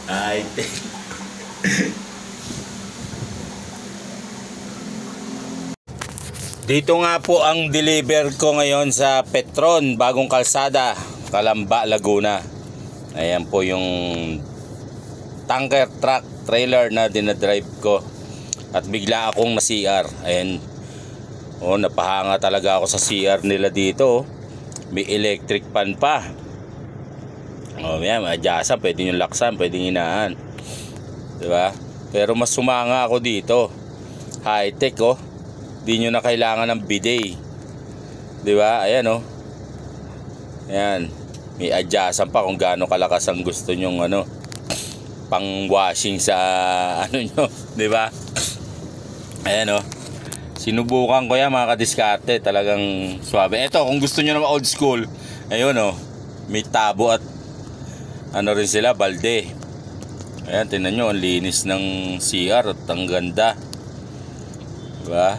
Ay, dito nga po ang deliver ko ngayon sa Petron, Bagong Kalsada, Calamba, Laguna. Ayan po yung tanker truck trailer na dinadrive ko. At bigla akong na-CR. Ayan. Oh, napahanga talaga ako sa CR nila dito. May electric fan pa. Oh, yan, adjustan, pwede yung laksan, pwede yung hinaan. Diba? Pero mas sumanga ako dito. High-tech, oh. Di nyo na kailangan ng bidet. Diba? Ayan, oh. Ayan. May adjustan pa kung gaano kalakas ang gusto nyong pang washing sa nyo. Diba? Ayan, oh. Sinubukan ko yan mga kadiskarte. Talagang swabe. Eto, kung gusto nyo naman old school, ayun, oh. May tabo at rin sila, balde. Ayan, tingnan nyo, ang linis ng CR at ang ganda. Diba?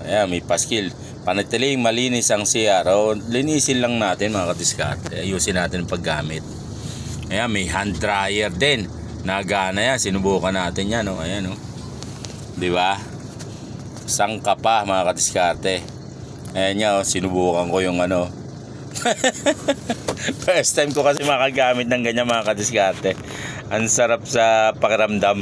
Ayan, may paskil. Panatiling malinis ang CR. O, linisin lang natin mga kadiskarte. Ayusin natin ang paggamit. Ayan, may hand dryer din. Nagana yan. Sinubukan natin yan. O. Ayan, o. Diba? Sangka pa mga kadiskarte. Ayan nyo, sinubukan ko yung first time ko kasi makagamit ng ganyan mga kadiskarte. Ang sarap sa pakiramdam.